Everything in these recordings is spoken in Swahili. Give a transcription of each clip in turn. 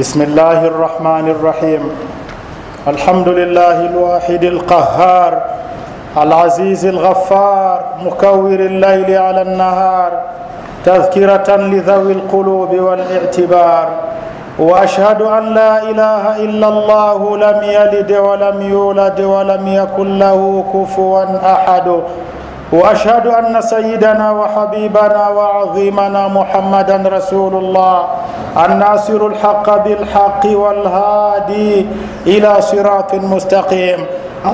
بسم الله الرحمن الرحيم. الحمد لله الواحد القهار العزيز الغفار مكور الليل على النهار تذكرة لذوي القلوب والاعتبار. وأشهد أن لا إله إلا الله لم يلد ولم يولد ولم يكن له كفوا أحد. وأشهد أن سيدنا وحبيبنا وعظيمنا محمدا رسول الله الناصر الحق بالحق والهادي إلى صراط مستقيم.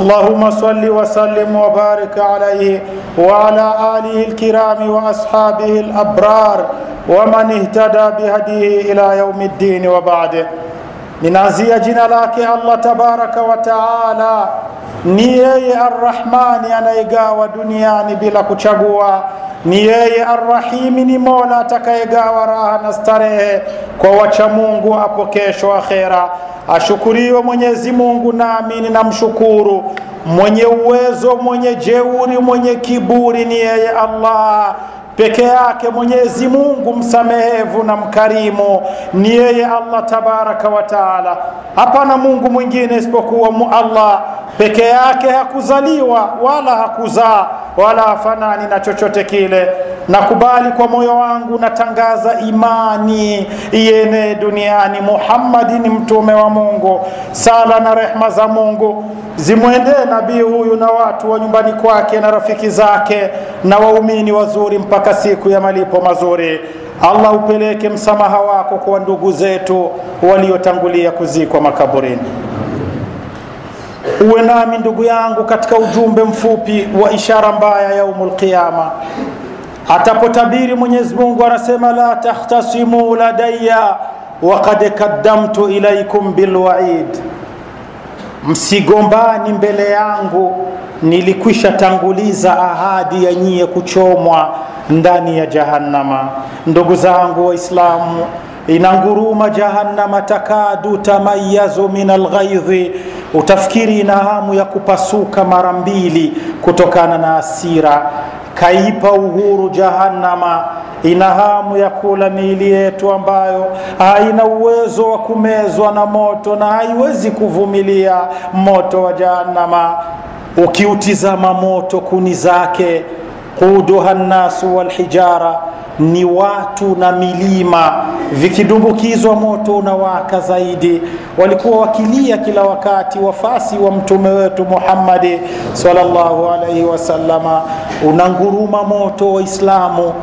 اللهم صل وسلم وبارك عليه وعلى آله الكرام وأصحابه الأبرار ومن اهتدى بهديه إلى يوم الدين. وبعد, ninaanzia jina lake Allah tabaraka wa taala. Ni yeye Ar-Rahmani anayegawa duniani bila kuchagua. Ni yeye Ar-Rahimi, ni Mola atakayegawa raha na starehe kwa wacha Mungu hapo kesho akhera. Ashukuriwe Mwenyezi Mungu, nami ninamshukuru. Mwenye uwezo, mwenye jeuri, mwenye kiburi ni yeye Allah peke yake. Mwenyezi Mungu msamehevu na mkarimu ni yeye Allah tabaraka wa taala. Hapana Mungu mwingine isipokuwa Allah peke yake. Hakuzaliwa wala hakuzaa wala hafanani na chochote kile. Nakubali kwa moyo wangu, natangaza imani iene duniani. Muhammad ni mtume wa Mungu. Sala na rehma za Mungu zimwendee nabii huyu na watu wa nyumbani kwake na rafiki zake na waumini wazuri mpaka siku ya malipo mazuri. Allah upeleke msamaha wako kwa ndugu zetu waliotangulia kuzikwa makaburini. Uwe nami ndugu yangu katika ujumbe mfupi wa ishara mbaya yaumul qiyama. Atapotabiri Mwenyezi Mungu anasema, la tahtasimu ladayya wa qad qaddamtu ilaykum bilwa'id. Msigombani mbele yangu, nilikwisha tanguliza ahadi ya nyie kuchomwa ndani ya jahannama. Ndugu zangu Waislamu, inanguruma jahannama, takadu tamayazu min alghaidhi. Utafikiri ina hamu ya kupasuka mara mbili kutokana na hasira. Kaipa uhuru jahannama, ina hamu ya kula miili yetu ambayo haina uwezo wa kumezwa na moto na haiwezi kuvumilia moto wa jahannama. Ukiutizama moto, kuni zake quduha an-nasu wal hijara, ni watu na milima. Vikidumbukizwa moto unawaka zaidi. Walikuwa wakilia kila wakati wafasi wa mtume wetu Muhammad sallallahu alaihi wasallama. Unanguruma moto wa Islamu,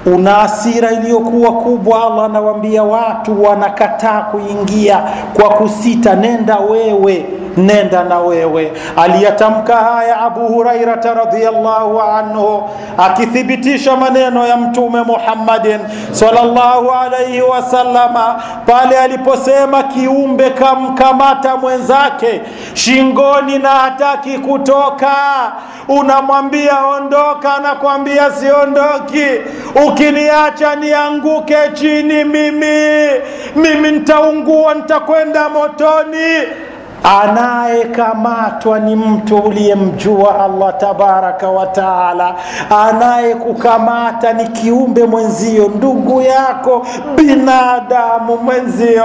una hasira iliyokuwa kubwa. Allah anawaambia watu wanakataa kuingia kwa kusita, nenda wewe, nenda na wewe. Aliyatamka haya Abu Huraira radhiyallahu anhu akithibitisha maneno ya mtume Muhammadin sallallahu alayhi wasallama pale aliposema, kiumbe kamkamata mwenzake shingoni na hataki kutoka, unamwambia ondoka, anakuambia siondoki, ukiniacha nianguke chini, mimi nitaungua, nitakwenda motoni. Anayekamatwa ni mtu uliyemjua Allah tabaraka wa taala. Anayekukamata ni kiumbe mwenzio, ndugu yako, binadamu mwenzio.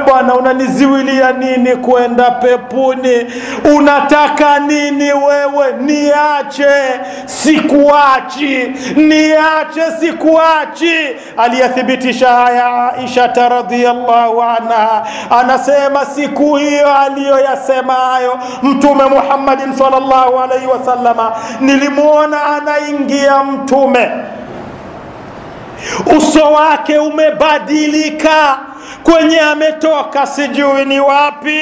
Bwana, unaniziwilia nini kwenda peponi? Unataka nini wewe? Niache, sikuachi, niache, sikuachi. Aliyathibitisha haya Aisha radhiyallahu anha, anasema siku hiyo aliyoyasema hayo mtume Muhammadin sallallahu alaihi wasallama, nilimuona anaingia mtume, uso wake umebadilika, kwenye ametoka sijui ni wapi.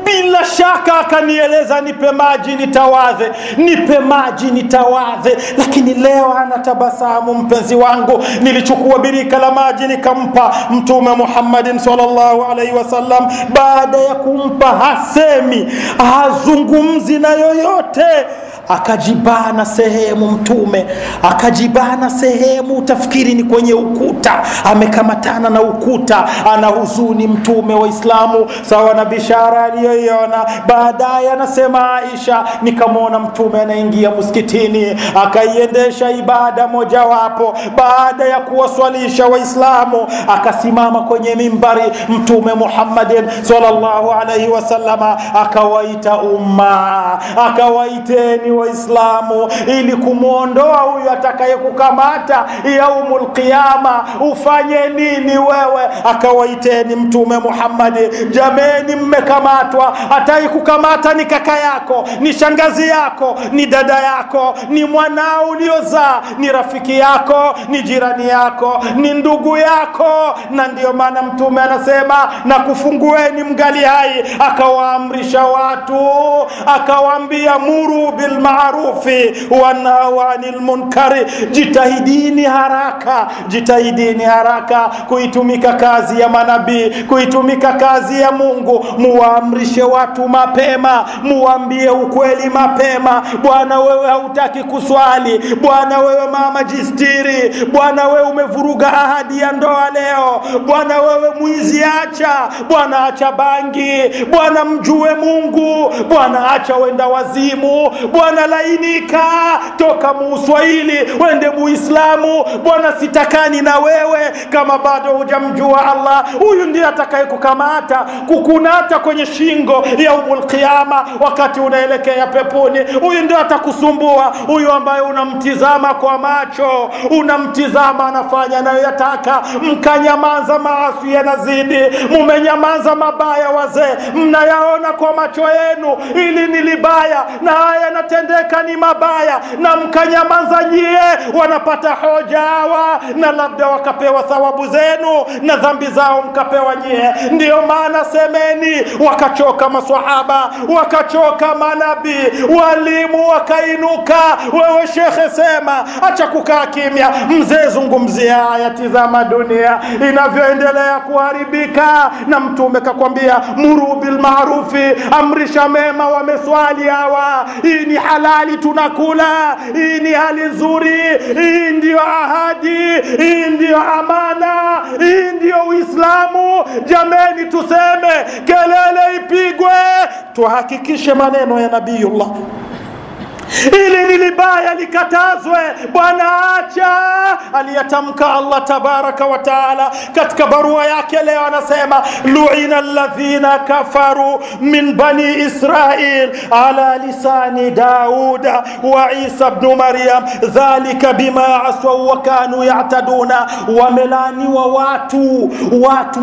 Bila shaka akanieleza, nipe maji nitawadhe, nipe maji nitawadhe. Lakini leo anatabasamu mpenzi wangu. Nilichukua birika la maji nikampa mtume Muhammadin sallallahu alaihi wasallam. Baada ya kumpa hasemi, hazungumzi na yoyote, akajibana sehemu mtume, akajibana sehemu utafikiri ni kwenye ukuta, amekamatana na ukuta, ana huzuni mtume wa Islamu sawa na bishara aliyoiona. Baadaye anasema Aisha, nikamwona mtume anaingia msikitini akaiendesha ibada mojawapo, baada ya kuwaswalisha Waislamu akasimama kwenye mimbari mtume Muhammadin sallallahu alaihi wasallama akawaita umma, akawaiteni Waislamu ili kumuondoa huyu atakayekukamata yaumul qiyama, ufanye nini wewe? Akawaiteni mtume Muhammad, jameni mmekamatwa, ataikukamata ni kaka yako, ni shangazi yako, ni dada yako, ni mwanao uliozaa, ni rafiki yako, ni jirani yako, ni ndugu yako. Na ndio maana mtume anasema na kufungueni mgali hai, akawaamrisha watu, akawaambia muru bil ma'rufi wa nahu anil munkari, jitahidini haraka kuitumika kazi ya manabii, kuitumika kazi ya Mungu, muamrishe watu mapema, muambie ukweli mapema. Bwana wewe hautaki kuswali, bwana wewe mama jistiri, bwana wewe umevuruga ahadi ya ndoa leo, bwana wewe mwizi acha, bwana acha bangi, bwana mjue Mungu, bwana acha wenda wazimu, bwana lainika, toka Muisraeli wende Muislamu, bwana sitakani na wewe kama bado hujamjua Allah. Huyu ndiye atakayekukamata kukunata kwenye shingo yaumul qiyama wakati unaelekea peponi. Huyu ndiye atakusumbua, huyu ambaye unamtizama kwa macho, unamtizama anafanya anayoyataka, mkanyamaza maasi yanazidi, mumenyamaza mabaya wazee mnayaona kwa macho yenu, ili ni libaya na haya yanatendeka ni mabaya, na mkanyamaza nyie, wanapata hoja hawa na labda wakapewa thawabu zenu na dhambi zao mkapewa nyie. Ndio maana semeni, wakachoka maswahaba, wakachoka manabii, walimu wakainuka. Wewe shekhe sema, acha kukaa kimya, mzee zungumzia haya, tizama dunia inavyoendelea kuharibika, na mtume kakwambia muru bil ma'rufi, amrisha mema. Wameswali hawa, hii ni halali tunakula, hii ni hali nzuri, hii ndio ahadi, hii ndio amana, hii ndio Uislamu. Jameni tuseme, kelele ipigwe, tuhakikishe maneno ya Nabiiullah, ili nilibaya likatazwe. Bwana acha aliyatamka Allah tabaraka wa taala katika barua yake leo, anasema lu'ina alladhina kafaru min bani Israil ala lisani Dauda wa Isa ibn Maryam dhalika bima asaw wa kanu ya'taduna. Wamelaniwa watu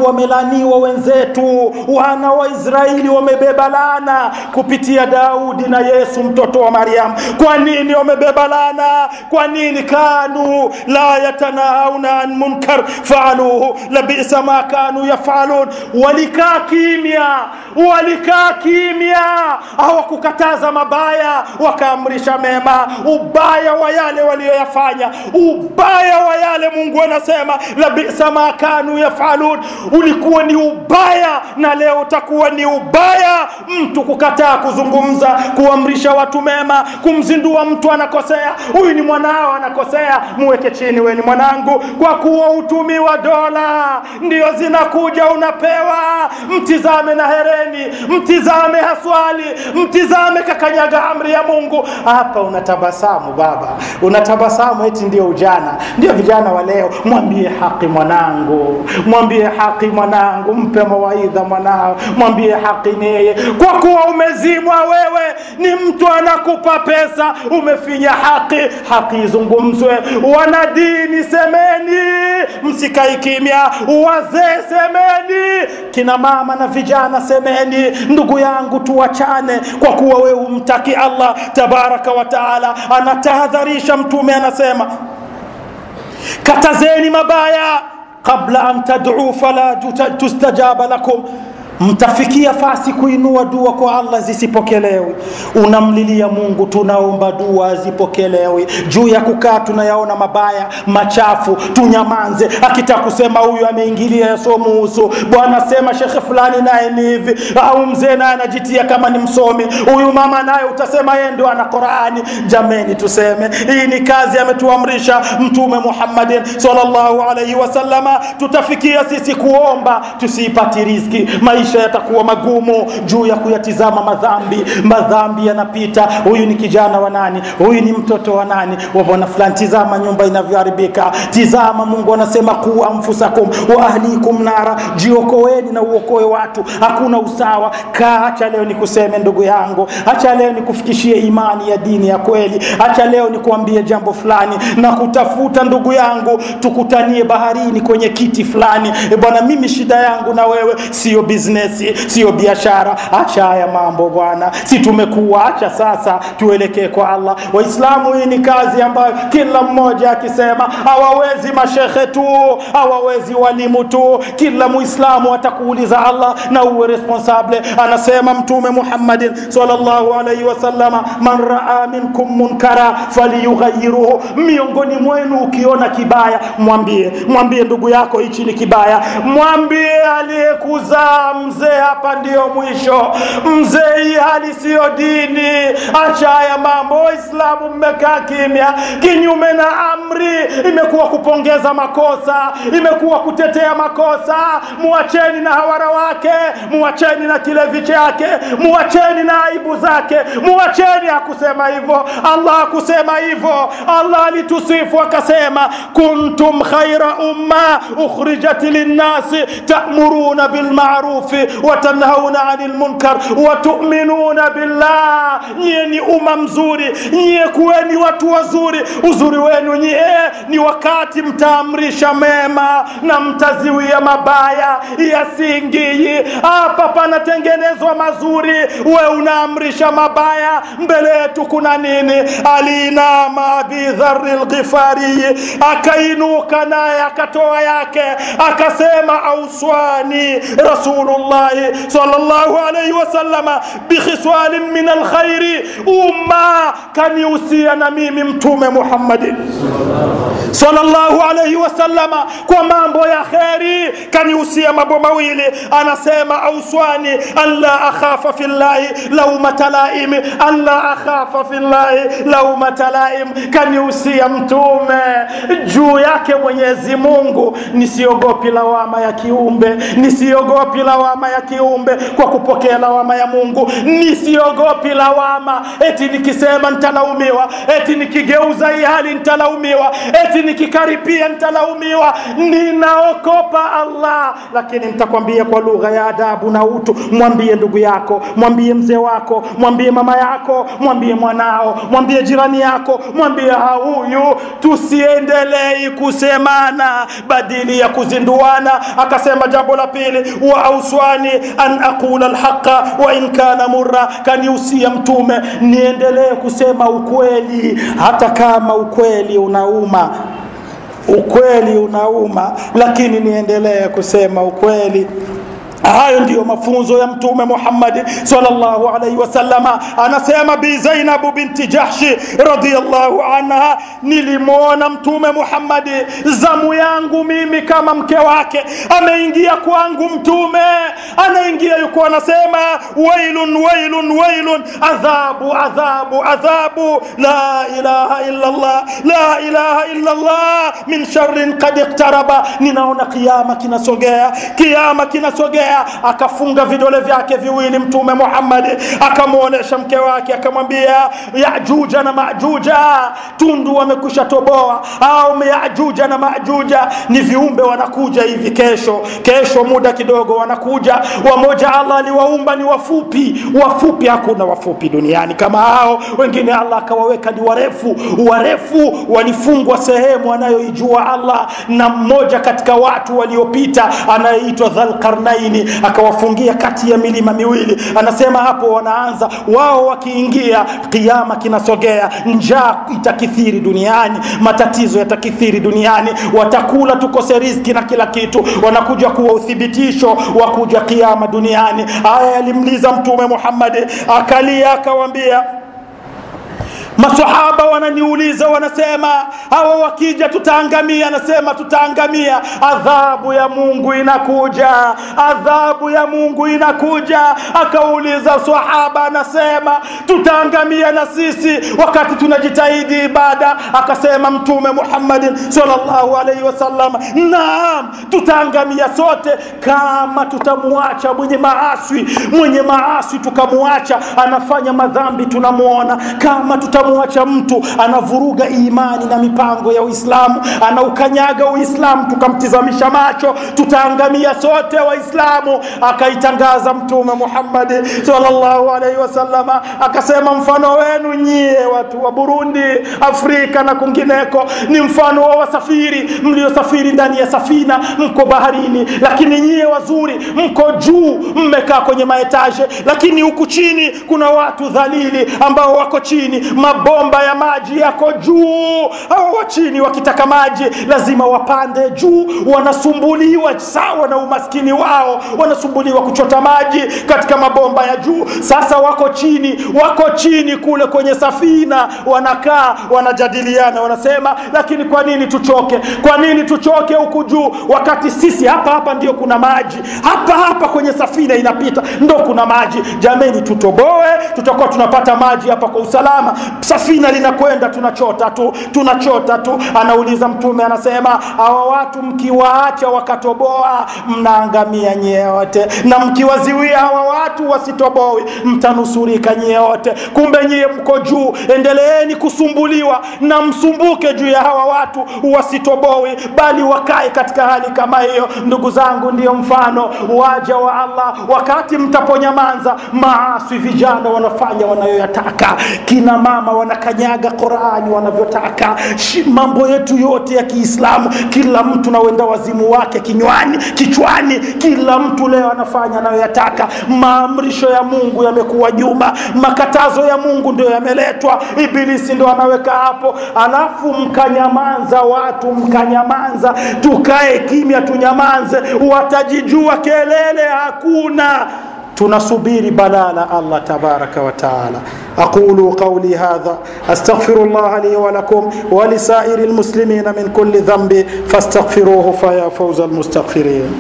wamelaniwa wenzetu, wana wa Israeli wamebeba laana kupitia Daudi na Yesu mtoto wa Maryam. Kwa nini wamebeba laana? Kwa nini? Kanu la yatanahuna an munkar fa'aluhu labisa ma kanu yaf'alun. Walikaa kimya, hawakukataza mabaya, wakaamrisha mema. Ubaya wa yale walioyafanya, ubaya wa yale Mungu anasema labisa ma kanu yaf'alun, ulikuwa ni ubaya na leo utakuwa ni ubaya. Mtu kukataa kuzungumza, kuamrisha watu mema, kumzindua mtu anakosea, huyu ni mwanao anakosea, muweke chini, wewe ni mwanangu. Kwa kuwa utumi wa dola ndio zinakuja unapewa, mtizame na hereni, mtizame haswali, mtizame kakanyaga amri ya Mungu. Hapa unatabasamu baba, unatabasamu eti ndio ujana, ndio vijana wa leo. Mwambie haki mwanangu, mwambie haki mwanangu, mpe mawaidha mwanao, mwambie haki neye. Kwa kuwa umezimwa wewe, ni mtu anakupa pesa, umefinya haki izungumzwe. Wanadini semeni, msikai kimya. Wazee semeni, kina mama na vijana semeni, ndugu yangu tuachane, kwa kuwa wewe umtaki Allah tabaraka wa taala. Anatahadharisha mtume, anasema katazeni mabaya qabla an tad'u fala tustajaba lakum. mtafikia fasi kuinua dua kwa Allah zisipokelewi. Unamlilia Mungu, tunaomba dua zipokelewi. Juu ya kukaa tunayaona mabaya machafu, tunyamanze. Akitaka kusema huyu ameingilia yasomuhusu, bwana sema shekhe fulani naye ni hivi, au mzee naye anajitia kama ni msomi, huyu mama naye utasema yeye ndio ana Qur'ani. Jameni, tuseme hii ni kazi ametuamrisha Mtume Muhammadin sallallahu alaihi wasallama. Tutafikia sisi kuomba tusipati riziki, maisha yatakuwa magumu juu ya kuyatizama madhambi. Madhambi yanapita, huyu ni kijana wa nani, huyu ni mtoto wa nani, wabona fulani, tizama nyumba inavyoharibika, tizama Mungu anasema ku anfusakum wa ahlikum nara, jiokoeni na uokoe watu. Hakuna usawa. Acha leo nikuseme ndugu yangu, acha leo nikufikishie imani ya dini ya kweli, acha leo nikuambie jambo fulani na kutafuta ndugu yangu, tukutanie baharini kwenye kiti fulani. Bwana mimi shida yangu na wewe sio business, sio biashara. Acha haya mambo bwana, si tumekuwa. Acha sasa tuelekee kwa Allah. Waislamu, hii ni kazi ambayo kila mmoja akisema hawawezi mashehe tu, hawawezi walimu tu, kila muislamu atakuuliza Allah na uwe responsable. Anasema Mtume Muhammadin sallallahu alaihi wasallama, man raa minkum munkara falyughayyiruhu, miongoni mwenu ukiona kibaya mwambie ndugu yako hichi ni kibaya. Mwambie aliyekuzaa mzee, hapa ndio mwisho. Mzee, hii hali sio dini. Acha haya mambo. Waislamu mmekaa kimya, kinyume na amri. Imekuwa kupongeza makosa, imekuwa kutetea makosa. Muacheni na hawara wake, muacheni na kilevi chake, muacheni na aibu zake, muacheni. Hakusema hivyo Allah, hakusema hivyo. Allah alitusifu akasema, kuntum khaira umma ukhrijat linnasi ta'muruna bil ma'ruf wa tanhauna 'anil munkar wa tu'minuna billah. Nyie ni umma mzuri, nyie kuweni watu wazuri. Uzuri wenu nyie ni wakati mtaamrisha mema na mtaziwia mabaya. Yasingi hapa panatengenezwa mazuri, we unaamrisha mabaya. Mbele yetu kuna nini? Alinama Abi Dharr al-Ghifari, akainuka naye akatoa yake akasema, auswani Rasulullah sallallahu alayhi wasallama bikhiswal min alkhairi, umma kaniusia na mimi Mtume Muhammad sallallahu alayhi wasallama kwa mambo ya khairi. Kaniusia mambo mawili. Anasema auswani alla akhafa fillahi lawmata laim, alla akhafa fillahi lawmata laim. Kaniusia Mtume juu yake Mwenyezi Mungu, nisiogopi lawama ya kiumbe, nisiogopi lawama ya kiumbe kwa kupokea lawama ya Mungu. Nisiogopi lawama eti nikisema nitalaumiwa, eti nikigeuza hii hali nitalaumiwa, eti nikikaripia nitalaumiwa. Ninaogopa Allah. Lakini nitakwambia kwa lugha ya adabu na utu. Mwambie ndugu yako, mwambie mzee wako, mwambie mama yako, mwambie mwanao, mwambie jirani yako, mwambie huyu. Tusiendelee kusemana badili ya kuzinduana. Akasema jambo la pili, wa auswani an aqula alhaqa wa in kana murra. Kaniusia Mtume niendelee kusema ukweli hata kama ukweli unauma. Ukweli unauma, lakini niendelee kusema ukweli. Hayo ndio mafunzo ya Mtume Muhammad sallallahu alaihi wasallama. Anasema Bi Zainab binti Jahshi radhiyallahu anha, nilimuona Mtume Muhammad zamu yangu mimi kama mke wake, ameingia kwangu Mtume, anaingia yuko anasema, wailun wailun wailun, adhabu adhabu adhabu, la ilaha illa Allah, la ilaha illa Allah, min sharrin qad iqtaraba. Ninaona kiyama kinasogea, kiyama kinasogea. Akafunga vidole vyake viwili Mtume Muhammad, akamuonesha mke wake, akamwambia Yajuja na Majuja tundu wamekusha toboa. Au Yajuja na Majuja ni viumbe wanakuja hivi kesho muda kidogo wanakuja. Wamoja Allah aliwaumba ni wafupi, hakuna wafupi duniani kama hao. Wengine Allah akawaweka ni warefu, walifungwa sehemu anayoijua Allah na mmoja katika watu waliopita anayeitwa Dhul Qarnaini. chini akawafungia kati ya milima miwili. Anasema hapo wanaanza wao wakiingia, kiyama kinasogea, njaa itakithiri duniani, matatizo yatakithiri duniani, watakula tukose riziki na kila kitu. Wanakuja kuwa uthibitisho wa kuja kiyama duniani. Haya yalimliza Mtume Muhammad, akalia akawaambia, maswahaba wananiuliza, wanasema hawa wakija tutaangamia. Anasema tutaangamia, adhabu ya Mungu inakuja, adhabu ya Mungu inakuja. Akauliza swahaba, anasema tutaangamia na sisi wakati tunajitahidi ibada? Akasema Mtume Muhammad sallallahu alaihi wasallam, naam, tutaangamia sote kama tutamuacha mwenye maasi tukamuacha anafanya madhambi, tunamuona. Kama tutamwacha mtu anavuruga imani na mipango ya Uislamu, anaukanyaga Uislamu, tukamtizamisha macho, tutaangamia sote Waislamu. Akaitangaza Mtume Muhammad sallallahu alaihi wasallam, akasema mfano wenu nyie watu wa Burundi, Afrika na kungineko ni mfano wa wasafiri mliosafiri ndani ya safina, mko baharini, lakini nyie wazuri mko juu, mmekaa kwenye maetaje, lakini huku chini kuna watu dhalili ambao wako chini, mabomba ya maji yako juu. Hao wa chini wakitaka maji lazima wapande juu, wanasumbuliwa sawa na umaskini wao, wanasumbuliwa kuchota maji katika mabomba ya juu. Sasa wako chini kule kwenye safina, wanakaa wanajadiliana, wanasema lakini kwa nini tuchoke huku juu wakati sisi hapa ndio kuna maji, hapa kwenye safina inapita ndio kuna maji. Jameni, tutoboe, tutakuwa tunapata maji hapa kwa usalama, safina linakwenda tunachota tu. Anauliza Mtume, anasema hawa watu mkiwaacha wakatoboa mnaangamia nyewote, na mkiwaziwia hawa watu wasitoboe mtanusurika nyewote. Kumbe nyie mko juu, endeleeni kusumbuliwa na msumbuke juu ya hawa watu wasitoboe, bali wakae katika hali kama hiyo. Ndugu zangu, ndio mfano waja wa Allah. Wakati mtaponyamaza maasi, vijana wanafanya wanayoyataka, kina mama wanakanyaga Qur'ani wanavyotaka, mambo yetu yote ya Kiislamu kila mtu na wenda wazimu wake kichwani, kila mtu leo anafanya anayoyataka. Maamrisho ya Mungu yamekuwa nyuma, makatazo ya Mungu ndio yameletwa, ibilisi ndio anaweka hapo. Alafu mkanyamanza, tukae kimya tunyamanze, watajijua, kelele hakuna. tunasubiri balala Allah tabaraka wa taala. aqulu qawli hadha astaghfirullah li wa lakum wa li sa'iril muslimina min kulli dhanbi fastaghfiruhu fa ya fawzal mustaghfirin.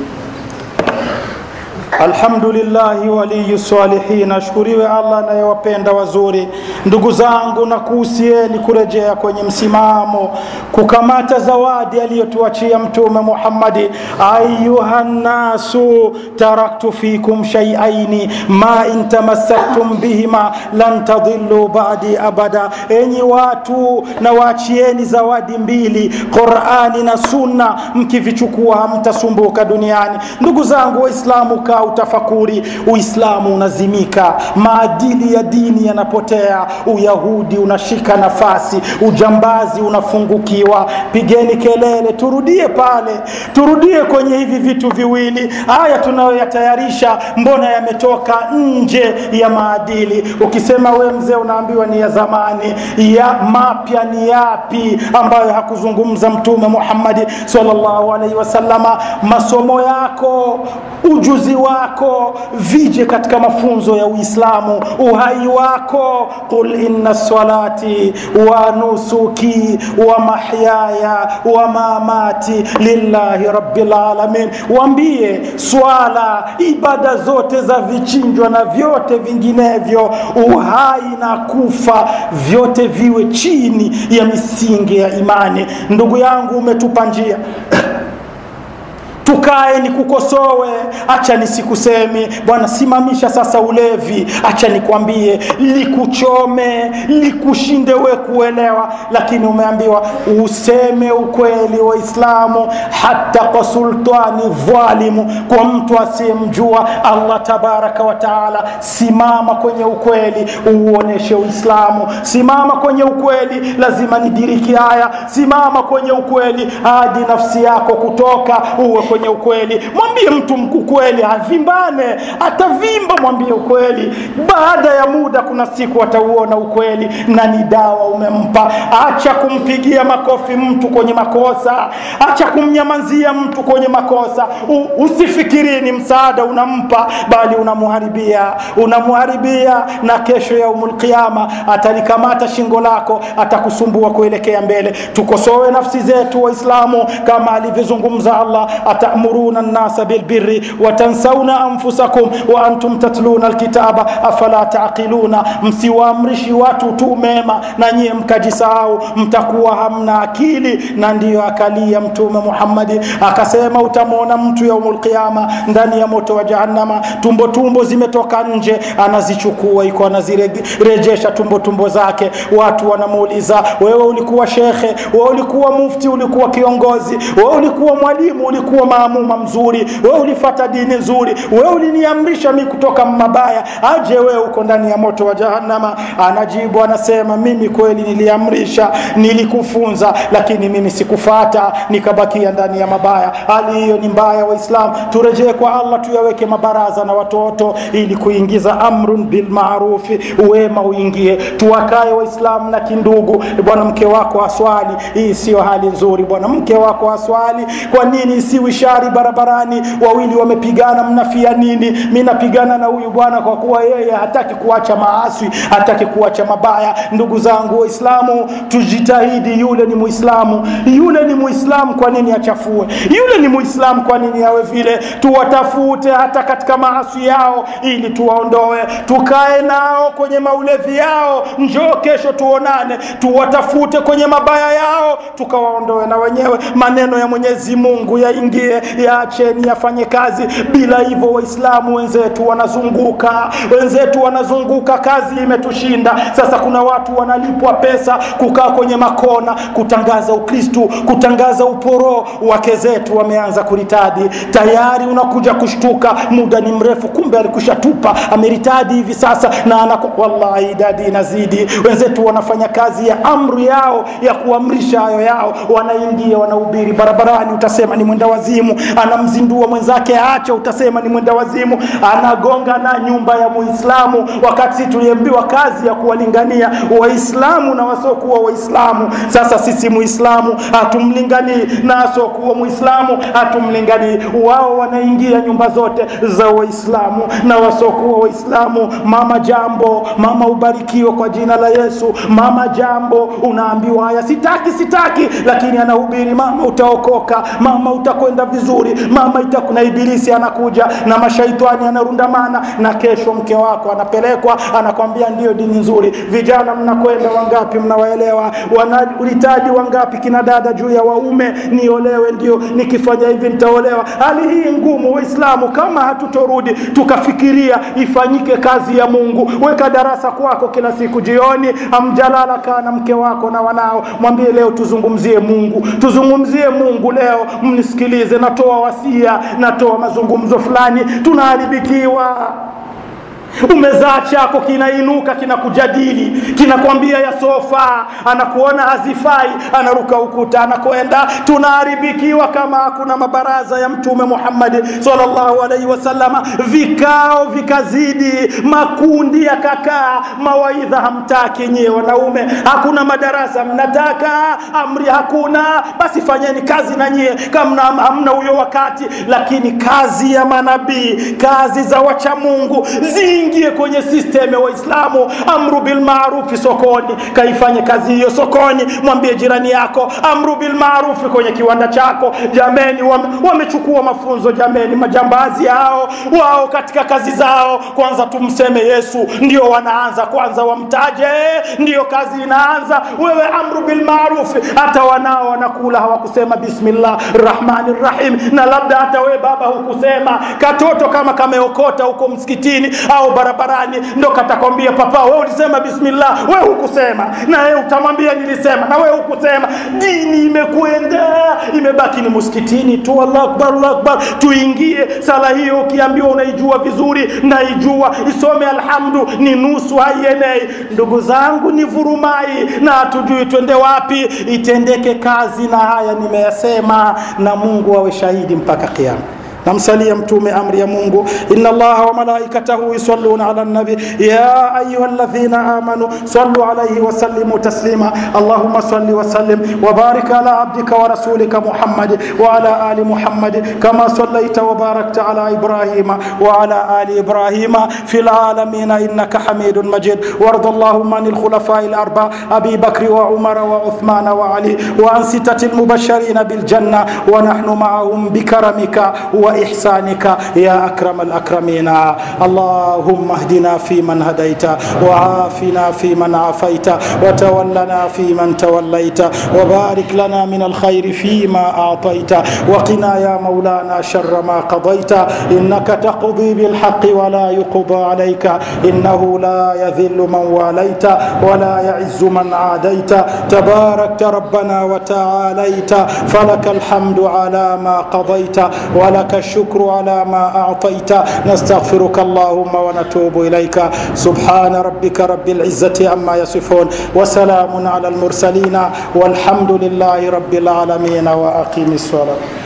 Alhamdulillah waliyus salihin, ashkuriwe Allah anayewapenda wazuri. Ndugu zangu, na kuhusieni kurejea kwenye msimamo, kukamata zawadi aliyotuachia Mtume Muhammad. Ayuhan nasu taraktu fikum shay'aini ma in tamassaktum bihima lan tadillu ba'di abada. Enyi watu, na waachieni zawadi mbili, Qur'ani na Sunna, mkivichukua hamtasumbuka duniani. Ndugu zangu Waislamu, utafakuri, Uislamu unazimika, maadili ya dini yanapotea, Uyahudi unashika nafasi, ujambazi unafungukiwa. Pigeni kelele, turudie kwenye hivi vitu viwili. Haya tunayoyatayarisha mbona yametoka nje ya maadili? Ukisema we mzee unaambiwa ni ya zamani, ya mapya ni yapi ambayo hakuzungumza Mtume Muhammad sallallahu alaihi wasallama? Masomo yako, ujuzi wako vije katika mafunzo ya Uislamu. Uhai wako, qul inna salati wa nusuki wa mahyaya wa mamati lillahi rabbil alamin. Waambie swala, ibada zote za vichinjwa na vyote vinginevyo, uhai na kufa, vyote viwe chini ya misingi ya imani. Ndugu yangu, umetupa njia, tukae nikukosoe, acha nisikuseme bwana simamisha sasa ulevi, acha nikwambie likuchome, likushinde we kuelewa. Lakini umeambiwa useme ukweli wa Islamu, hata kwa sultani dhalimu, kwa mtu asiyemjua Allah tabaraka wa taala. Simama kwenye ukweli, uoneshe Uislamu. Simama kwenye ukweli, lazima nidiriki haya. Simama kwenye ukweli hadi nafsi yako kutoka, uwe kwenye ukweli. Mwambie mtu ukweli, avimbane, atavimba, mwambie ukweli. Baada ya muda kuna siku atauona ukweli na ni dawa umempa. Acha kumpigia makofi mtu kwenye makosa, acha kumnyamazia mtu kwenye makosa. Usifikiri ni msaada unampa, bali unamuharibia, na kesho ya yaumul qiyama atalikamata shingo lako, atakusumbua kuelekea mbele. Tukosoe nafsi zetu Waislamu kama alivyozungumza Allah, atamuruna an-nasa bilbirri wa tansawna anfusakum wa antum tatluna alkitaba afala taqiluna. Msiwaamrishi watu tu mema na nyie mkajisahau, mtakuwa hamna akili. Na ndiyo akalia Mtume Muhammad akasema, utamwona mtu yaumul qiyama ndani ya moto wa jahannama, tumbo zimetoka nje, anazichukua iko anazirejesha tumbo zake. Watu wanamuuliza, wewe ulikuwa shekhe, wewe ulikuwa mufti, ulikuwa kiongozi, wewe ulikuwa mwalimu, ulikuwa maamuma mzuri, wewe ulifuata dini nzuri, wewe uliniamrisha mimi kutoka mabaya, aje wewe uko ndani ya moto wa jahannama? Anajibu anasema, mimi kweli niliamrisha, nilikufunza, lakini mimi sikufuata, nikabakia ndani ya mabaya. Hali hiyo ni mbaya. Waislamu turejee kwa Allah, tuyaweke mabaraza na watoto ili kuingiza amrun bil ma'ruf, wema uingie. Tuwakae Waislamu na kindugu. Bwana mke wako aswali, hii sio hali nzuri. Bwana mke wako aswali, kwa nini isiwi shari barabarani? Wawili wamepigana, mnafia nini? Mimi napigana na huyu bwana kwa kuwa yeye hataki kuacha maasi, hataki kuacha mabaya. Ndugu zangu Waislamu, tujitahidi. Yule ni Muislamu, kwa nini achafue? Yule ni Muislamu, kwa nini awe vile? Tuwatafute hata katika maasi yao ili tuwaondoe. Tukae nao kwenye maulevi yao, njoo kesho tuonane. Tuwatafute kwenye mabaya yao, tukawaondoe na wenyewe. Maneno ya Mwenyezi Mungu yaingie, yaacheni yafanye kazi. Bila hivyo Waislamu wenzetu wanazunguka, kazi imetushinda. Sasa kuna watu wanalipwa pesa kukaa kwenye makona kutangaza Ukristo, kutangaza uporo. Wake zetu wameanza kuritadi tayari, unakuja kushtuka muda ni mrefu, kumbe alikushatupa, ameritadi hivi sasa na wallahi idadi inazidi. Wenzetu wanafanya kazi ya amri yao ya kuamrisha hayo yao, wanaingia wanahubiri barabarani, utasema ni mwenda wazimu. Anamzindua mwenzake acha, utasema ni mwenda wazimu. Anagonga na nyumba ya Muislamu, wakati tuliambiwa kazi ya kuwalingania Waislamu na wasiokuwa Waislamu. Sasa sisi Muislamu hatumlingani na wasiokuwa Muislamu hatumlingani. Wao wanaingia nyumba zote za Waislamu na wasiokuwa Waislamu. Mama jambo, mama ubarikiwe kwa jina la Yesu. Mama jambo, unaambiwa haya sitaki, lakini anahubiri, mama utaokoka, mama utakwenda vizuri, mama itakuna. Ibilisi anakuja na mashaitani anarundamana, na kesho mke wako anapelekwa, anakwambia ndio dini nzuri. Vijana mnakwenda wangapi mnawaelewa? Wanahitaji wangapi kina dada juu ya waume, niolewe, ndio nikifanya hivi nitaolewa. Hali hii ngumu Waislamu, kama hatutorudi tukafikiria ifanyike kazi ya Mungu. Weka darasa kwako kila siku jioni, amjalala kana mke wako na wanao, mwambie leo tuzungumzie Mungu leo, mnisikilize, natoa wasia, natoa mazungumzo fulani. Tunaharibikiwa. Umezaa chako kinainuka, kinakujadili, kinakwambia ya sofa, anakuona hazifai, anaruka ukuta, anakwenda. Tunaharibikiwa kama hakuna mabaraza ya Mtume Muhammad sallallahu alaihi wasallama. Vikao vikazidi, makundi yakakaa, mawaidha hamtaki nyewe wanaume, hakuna madarasa mnataka, amri hakuna. Basi fanyeni kazi na nyie kama hamna huyo wakati. Lakini kazi ya manabii, kazi za wacha Mungu ingie kwenye system ya Waislamu. Amru bil ma'ruf sokoni, kaifanye kazi hiyo sokoni. Mwambie jirani yako amru bil ma'ruf kwenye kiwanda chako. Jameni, wamechukua mafunzo jameni, majambazi hao wao katika kazi zao. Kwanza tumseme Yesu, ndio wanaanza kwanza wamtaje, ndio kazi inaanza. Wewe amru bil ma'ruf, hata wanao wanakula hawakusema bismillahir rahim, na labda hata wewe baba hukusema. Katoto kama kameokota huko msikitini au barabarani ndo katakwambia papa wewe ulisema bismillah, wewe hukusema, na wewe utamwambia nilisema, na wewe hukusema. Dini imekwenda, imebaki ni msikitini tu. Allahu akbar, Allahu akbar. Tuingie sala hiyo ukiambiwa unaijua vizuri, naijua, isome alhamdu ni nusu haienei. Ndugu zangu ni vurumai na hatujui twende wapi. Itendeke kazi na haya nimeyasema, na Mungu awe shahidi mpaka kiyama. نمسلي متوم أمر يا مونغو إن الله وملائكته يصلون على النبي يا أيها الذين آمنوا صلوا عليه وسلموا تسليما اللهم صل وسلم وبارك على عبدك ورسولك محمد وعلى آل محمد كما صليت وباركت على إبراهيم وعلى آل إبراهيم في العالمين إنك حميد مجيد. وارض اللهم عن الخلفاء الأربعة أبي بكر وعمر وعثمان وعلي وعن ستة المبشرين بالجنة ونحن معهم بكرمك وإحسانك يا أكرم الأكرمين. اللهم اهدنا فيمن هديت وعافنا فيمن عافيت وتولنا فيمن توليت وبارك لنا من الخير فيما أعطيت وقنا يا مولانا شر ما قضيت إنك تقضي بالحق ولا يقضى عليك إنه لا يذل من واليت ولا يعز من عاديت تباركت ربنا وتعاليت فلك الحمد على ما قضيت ولك الشكر على ما أعطيت. نستغفرك اللهم ونتوب إليك. سبحان ربك رب العزة عما يصفون وسلام على المرسلين والحمد لله رب العالمين. وأقيم الصلاة.